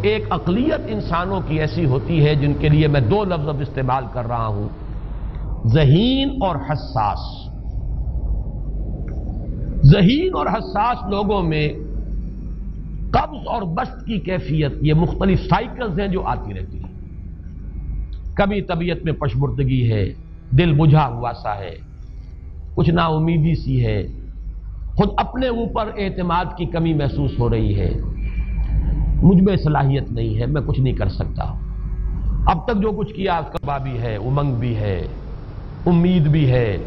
ایک اقلیت انسانوں کی ایسی ہوتی ہے جن کے لیے میں دو لفظ اب استعمال کر رہا ہوں، ذہین اور حساس۔ ذہین اور حساس لوگوں میں قبض اور بسط کی کیفیت، یہ مختلف سائیکلز ہیں جو آتی رہتی ہیں۔ کبھی طبیعت میں پشمردگی ہے، دل بجھا ہوا سا ہے، کچھ نا امیدی سی ہے، خود اپنے اوپر اعتماد کی کمی محسوس ہو رہی ہے، مجھ میں صلاحیت نہیں ہے، میں کچھ نہیں کر سکتا، اب تک جو کچھ کیا اس کا بھی ہے، امنگ بھی ہے، امید بھی ہے،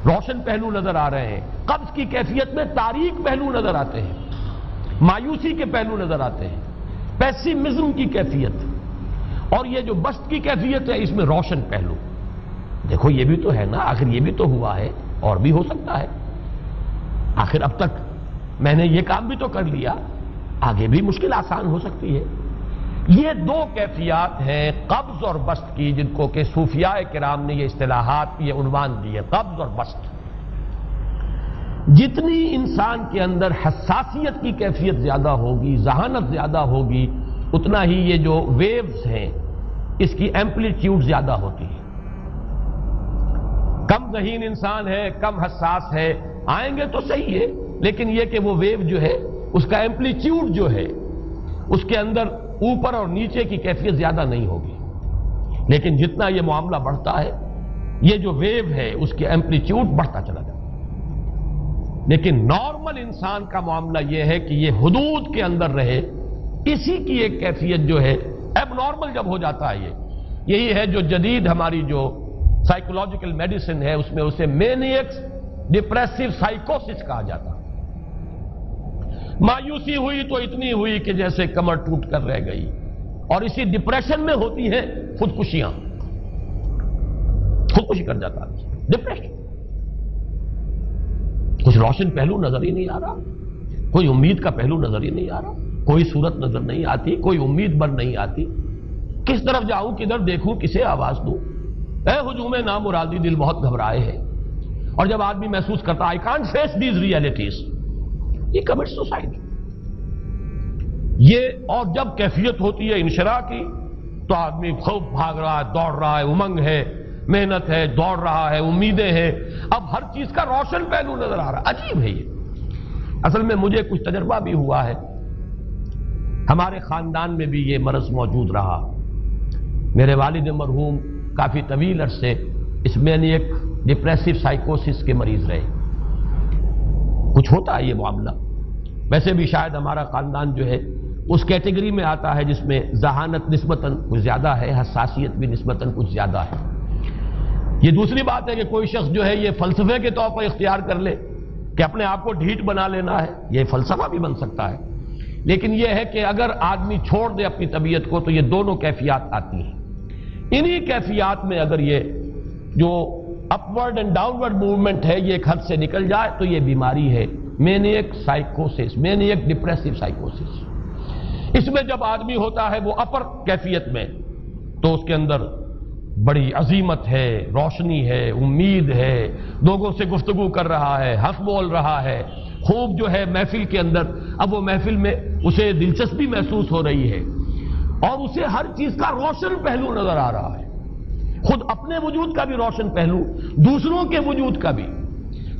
روشن پہلو نظر آ رہے ہیں۔ قبض کی کیفیت میں تاریک پہلو نظر آتے ہیں، مایوسی کے پہلو نظر آتے ہیں، پیسیمزم کی کیفیت، اور یہ جو بسط کی کیفیت ہے اس میں روشن پہلو۔ دیکھو یہ بھی تو ہے نا، آخر یہ بھی تو ہوا ہے، اور بھی ہو سکتا ہے، آخر اب تک میں نے یہ کام بھی تو کر لیا، آگے بھی مشکل آسان ہو سکتی ہے۔ یہ دو کیفیات ہیں قبض اور بسط کی، جن کو کہ صوفیاء کرام نے یہ اصطلاحات، یہ عنوان دیے، قبض اور بسط۔ جتنی انسان کے اندر حساسیت کی کیفیت زیادہ ہوگی، ذہانت زیادہ ہوگی، اتنا ہی یہ جو ویوز ہیں اس کی ایمپلیٹیوڈ زیادہ ہوتی ہے۔ کم ذہین انسان ہے، کم حساس ہے، آئیں گے تو صحیح ہے، لیکن یہ کہ وہ ویو جو ہے اس کا ایمپلیٹیوڈ جو ہے اس کے اندر اوپر اور نیچے کی کیفیت زیادہ نہیں ہوگی۔ لیکن جتنا یہ معاملہ بڑھتا ہے یہ جو ویو ہے اس کی ایمپلیٹیوڈ بڑھتا چلا جاتا ہے۔ لیکن نارمل انسان کا معاملہ یہ ہے کہ یہ حدود کے اندر رہے، اسی کی ایک کیفیت جو ہے ایب نارمل جب ہو جاتا ہے، یہی ہے جو جدید ہماری جو سائیکولوجیکل میڈیسن ہے اس میں اسے مینیکس ڈپریسو سائیکوسس کہا جاتا ہے۔ مایوسی ہوئی تو اتنی ہوئی کہ جیسے کمر ٹوٹ کر رہ گئی، اور اسی ڈپریشن میں ہوتی ہیں خودکشیاں، خودکشی کر جاتا ہے ڈپریشن۔ کچھ روشن پہلو نظر ہی نہیں آ رہا، کوئی امید کا پہلو نظر ہی نہیں آ رہا، کوئی صورت نظر نہیں آتی، کوئی امید بن نہیں آتی، کس طرف جاؤں، کدھر دیکھوں، کسے آواز دوں، اے ہجوم نامرادی دل بہت گھبرائے ہے۔ اور جب آدمی محسوس کرتا I can't face these realities، یہ commits suicide۔ یہ اور جب کیفیت ہوتی ہے انشراح کی تو آدمی خوب بھاگ رہا ہے، دوڑ رہا ہے، امنگ ہے، محنت ہے، دوڑ رہا ہے، امیدیں ہیں، اب ہر چیز کا روشن پہلو نظر آ رہا ہے۔ عجیب ہے یہ۔ اصل میں مجھے کچھ تجربہ بھی ہوا ہے، ہمارے خاندان میں بھی یہ مرض موجود رہا۔ میرے والد مرحوم کافی طویل عرصے اس مینیک ڈپریسو سائیکوسس کے مریض رہے۔ کچھ ہوتا ہے یہ معاملہ، ویسے بھی شاید ہمارا خاندان جو ہے اس کیٹیگری میں آتا ہے جس میں ذہانت نسبتاً کچھ زیادہ ہے، حساسیت بھی نسبتاً کچھ زیادہ ہے۔ یہ دوسری بات ہے کہ کوئی شخص جو ہے یہ فلسفے کے طور پر اختیار کر لے کہ اپنے آپ کو ڈھیٹ بنا لینا ہے، یہ فلسفہ بھی بن سکتا ہے۔ لیکن یہ ہے کہ اگر آدمی چھوڑ دے اپنی طبیعت کو تو یہ دونوں کیفیات آتی ہیں۔ انہی کیفیات میں اگر یہ جو اپورڈ اینڈ ڈاؤنورڈ موومنٹ ہے یہ ایک حد سے نکل جائے تو یہ بیماری ہے مینیک سائیکوسس، مینیک ڈپریسو سائیکوسس۔ اس میں جب آدمی ہوتا ہے وہ اپر کیفیت میں تو اس کے اندر بڑی عظیمت ہے، روشنی ہے، امید ہے، لوگوں سے گفتگو کر رہا ہے، ہنس بول رہا ہے، خوب جو ہے محفل کے اندر، اب وہ محفل میں اسے دلچسپی محسوس ہو رہی ہے اور اسے ہر چیز کا روشن پہلو نظر آ رہا ہے، خود اپنے وجود کا بھی روشن پہلو، دوسروں کے وجود کا بھی،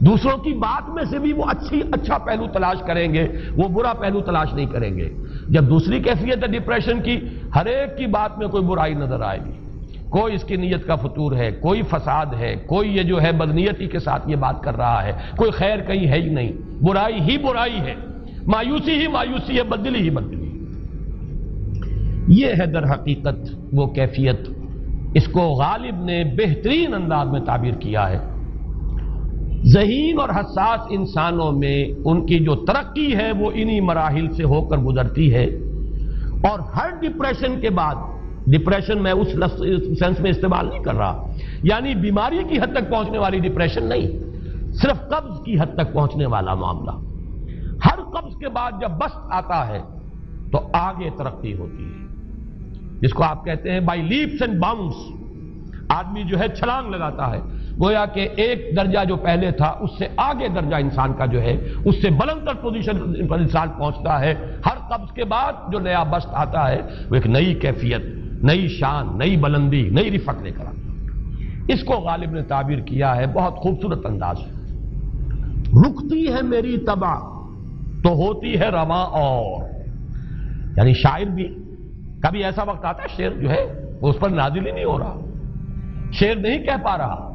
دوسروں کی بات میں سے بھی وہ اچھا پہلو تلاش کریں گے، وہ برا پہلو تلاش نہیں کریں گے۔ جب دوسری کیفیت ہے ڈپریشن کی، ہر ایک کی بات میں کوئی برائی نظر آئے گی، کوئی اس کی نیت کا فطور ہے، کوئی فساد ہے، کوئی یہ جو ہے بدنیتی کے ساتھ یہ بات کر رہا ہے، کوئی خیر کہیں ہے ہی نہیں، برائی ہی برائی ہے، مایوسی ہی مایوسی ہے، بدلی ہی بدلی۔ یہ ہے در حقیقت وہ کیفیت، اس کو غالب نے بہترین انداز میں تعبیر کیا ہے۔ ذہین اور حساس انسانوں میں ان کی جو ترقی ہے وہ انہی مراحل سے ہو کر گزرتی ہے، اور ہر ڈپریشن کے بعد، ڈپریشن میں اس سینس میں استعمال نہیں کر رہا یعنی بیماری کی حد تک پہنچنے والی ڈپریشن نہیں، صرف قبض کی حد تک پہنچنے والا معاملہ۔ ہر قبض کے بعد جب بسط آتا ہے تو آگے ترقی ہوتی ہے، جس کو آپ کہتے ہیں بائی لیپس اینڈ باؤنڈس، آدمی جو ہے چھلانگ لگاتا ہے، گویا کہ ایک درجہ جو پہلے تھا اس سے آگے درجہ انسان کا جو ہے اس سے بلندر پوزیشن پر انسان پہنچتا ہے. ہر قبض کے بعد جو نیا بست آتا ہے وہ ایک نئی کیفیت، نئی شان، نئی بلندی، نئی رفعت لے کر آتا ہے. اس کو غالب نے تعبیر کیا ہے بہت خوبصورت انداز ہے. رکتی ہے میری طبع تو ہوتی ہے رواں اور. یعنی شاعر بھی کبھی ایسا وقت آتا ہے شعر جو ہے اس پر نازل ہی نہیں ہو رہا، شعر نہیں کہہ پا رہا،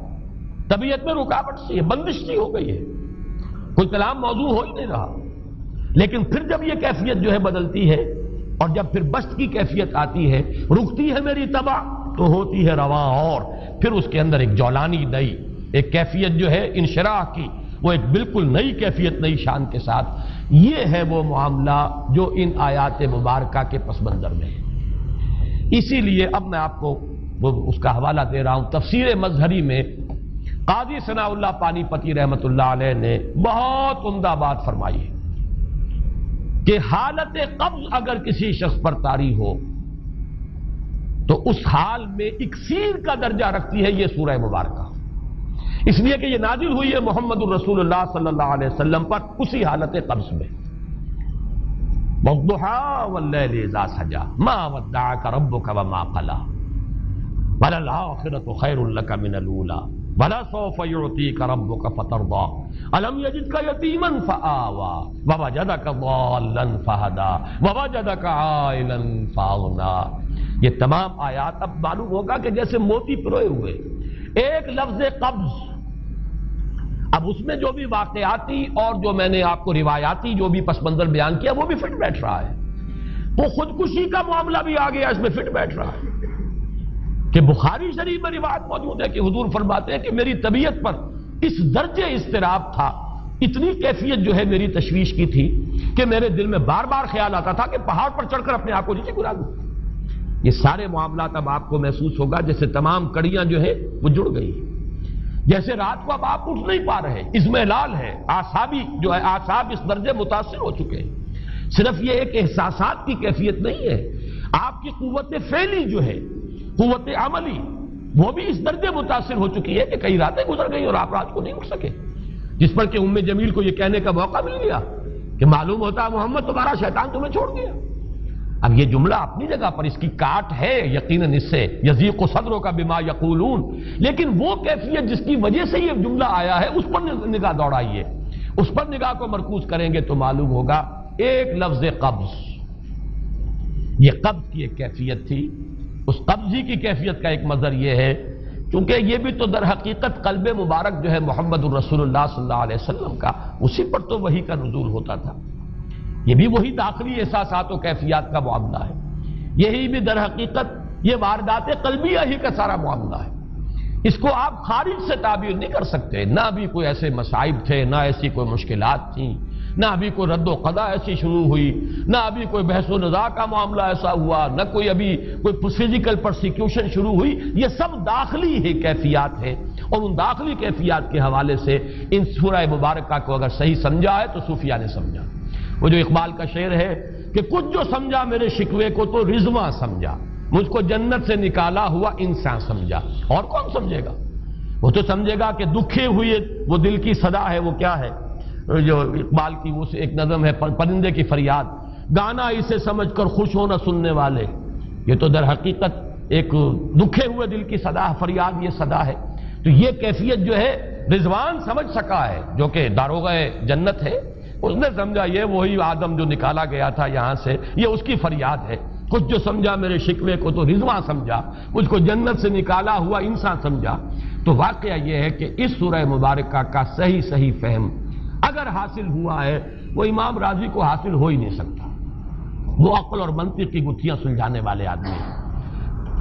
طبیعت میں رکاوٹ سی ہے، بندش سی ہو گئی ہے، کوئی کلام موضوع ہو ہی نہیں رہا. لیکن پھر جب یہ کیفیت جو ہے بدلتی ہے اور جب پھر بست کی کیفیت آتی ہے، رکتی ہے میری طبع تو ہوتی ہے رواں اور، پھر اس کے اندر ایک جولانی نئی ایک کیفیت جو ہے انشراح کی، وہ ایک بالکل نئی کیفیت، نئی شان کے ساتھ. یہ ہے وہ معاملہ جو ان آیات مبارکہ کے پس منظر میں ہے. اسی لیے اب میں آپ کو اس کا حوالہ دے رہا ہوں. تفسیر مظہری میں قاضی ثناء اللہ پانی پتی رحمۃ اللہ علیہ نے بہت عمدہ بات فرمائی ہے کہ حالت قبض اگر کسی شخص پر طاری ہو تو اس حال میں اکسیر کا درجہ رکھتی ہے یہ سورہ مبارکہ، اس لیے کہ یہ نازل ہوئی ہے محمد الرسول اللہ صلی اللہ علیہ وسلم پر اسی حالت قبض میں. وَالضُّحَىٰ وَاللَّيْلِ إِذَا سَجَىٰ مَا وَدَّعَكَ رَبُّكَ وَمَا قَلَىٰ وَلَلْآخِرَةُ خَيْرٌ لَكَ مِنَ الْأُولَىٰ وَلَسَوْفَ يُعْطِيكَ رَبُّكَ فَتَرْضَىٰ أَلَمْ يَجِدْكَ يَتِيمًا فَآوَىٰ وَوَجَدَكَ ضَالًّا فَهَدَىٰ وَوَجَدَكَ عَائِلًا فَأَغْنَىٰ. یہ تمام آیات اب معلوم ہوگا کہ جیسے موتی پروئے ہوئے. ایک لفظ قبض، اب اس میں جو بھی واقعاتی اور جو میں نے آپ کو روایاتی جو بھی پس منظر بیان کیا وہ بھی فٹ بیٹھ رہا ہے. وہ خودکشی کا معاملہ بھی آ گیا، اس میں فٹ بیٹھ رہا ہے کہ بخاری شریف میں روایت موجود ہے کہ حضور فرماتے ہیں کہ میری طبیعت پر اس درجے اضطراب تھا، اتنی کیفیت جو ہے میری تشویش کی تھی کہ میرے دل میں بار بار خیال آتا تھا کہ پہاڑ پر چڑھ کر اپنے آپ کو نیچے گرا دوں. یہ سارے معاملات اب آپ کو محسوس ہوگا جیسے تمام کڑیاں جو ہے وہ جڑ گئی، جیسے رات کو اب آپ اٹھ نہیں پا رہے، اضمحلال ہے، اعصابی جو ہے اعصاب اس درجے متاثر ہو چکے ہیں. صرف یہ ایک احساسات کی کیفیت نہیں ہے، آپ کی قوت فعلی جو ہے، قوت عملی، وہ بھی اس درجے متاثر ہو چکی ہے کہ کئی راتیں گزر گئی اور آپ رات کو نہیں اٹھ سکے، جس پر کہ ام جمیل کو یہ کہنے کا موقع مل گیا کہ معلوم ہوتا ہے محمد تمہارا شیطان تمہیں چھوڑ گیا. اب یہ جملہ اپنی جگہ پر اس کی کاٹ ہے یقیناً اس سے یضیق صدرک بما یقولون، لیکن وہ کیفیت جس کی وجہ سے یہ جملہ آیا ہے اس پر نگاہ دوڑائیے، اس پر نگاہ کو مرکوز کریں گے تو معلوم ہوگا ایک لفظ قبض، یہ قبض کی ایک کیفیت تھی. اس قبضی کی کیفیت کا ایک مظہر یہ ہے کیونکہ یہ بھی تو در حقیقت قلب مبارک جو ہے محمد الرسول اللہ صلی اللہ علیہ وسلم کا، اسی پر تو وحی کا نزول ہوتا تھا. یہ بھی وہی داخلی احساسات و کیفیات کا معاملہ ہے، یہی بھی در حقیقت یہ واردات قلبیہ ہی کا سارا معاملہ ہے. اس کو آپ خارج سے تعبیر نہیں کر سکتے، نہ ابھی کوئی ایسے مصائب تھے، نہ ایسی کوئی مشکلات تھیں، نہ ابھی کوئی رد و قضا ایسی شروع ہوئی، نہ ابھی کوئی بحث و نزاع کا معاملہ ایسا ہوا، نہ کوئی ابھی کوئی فزیکل پرسیکیوشن شروع ہوئی. یہ سب داخلی ہی کیفیات ہیں اور ان داخلی کیفیات کے حوالے سے ان سورہ مبارکہ کو اگر صحیح سمجھا ہے تو صوفیہ نے سمجھا. وہ جو اقبال کا شعر ہے کہ کچھ جو سمجھا میرے شکوے کو تو رضواں سمجھا، مجھ کو جنت سے نکالا ہوا انسان سمجھا. اور کون سمجھے گا؟ وہ تو سمجھے گا کہ دکھے ہوئے وہ دل کی صدا ہے. وہ کیا ہے جو اقبال کی وہ ایک نظم ہے پرندے کی فریاد، گانا اسے سمجھ کر خوش ہونا سننے والے. یہ تو در حقیقت ایک دکھے ہوئے دل کی صدا فریاد، یہ صدا ہے. تو یہ کیفیت جو ہے رضوان سمجھ سکا ہے جو کہ داروغہ جنت ہے، اس نے سمجھا یہ وہی آدم جو نکالا گیا تھا یہاں سے، یہ اس کی فریاد ہے. کچھ جو سمجھا میرے شکوے کو تو رضواں سمجھا، مجھ کو جنت سے نکالا ہوا انسان سمجھا. تو واقعہ یہ ہے کہ اس سورہ مبارکہ کا صحیح فہم اگر حاصل ہوا ہے وہ امام راضی کو حاصل ہو ہی نہیں سکتا. وہ عقل اور منطق کی گتھیاں سلجھانے والے آدمی ہیں،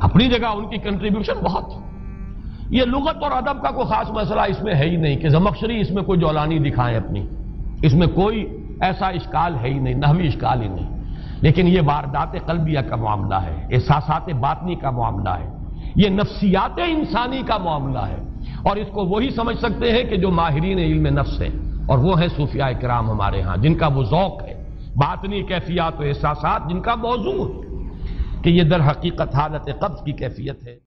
اپنی جگہ ان کی کنٹریبیوشن بہت. یہ لغت اور ادب کا کوئی خاص مسئلہ اس میں ہے ہی نہیں کہ زمخشری اس میں کوئی جولانی دکھائیں اپنی، اس میں کوئی ایسا اشکال ہے ہی نہیں، نحوی اشکال ہی نہیں. لیکن یہ واردات قلبیہ کا معاملہ ہے، احساسات باطنی کا معاملہ ہے، یہ نفسیات انسانی کا معاملہ ہے. اور اس کو وہی سمجھ سکتے ہیں کہ جو ماہرین علم نفس ہیں، اور وہ ہیں صوفیاء کرام ہمارے ہاں، جن کا وہ ذوق ہے باطنی کیفیات و احساسات، جن کا موضوع ہے کہ یہ در حقیقت حالت قبض کی کیفیت ہے.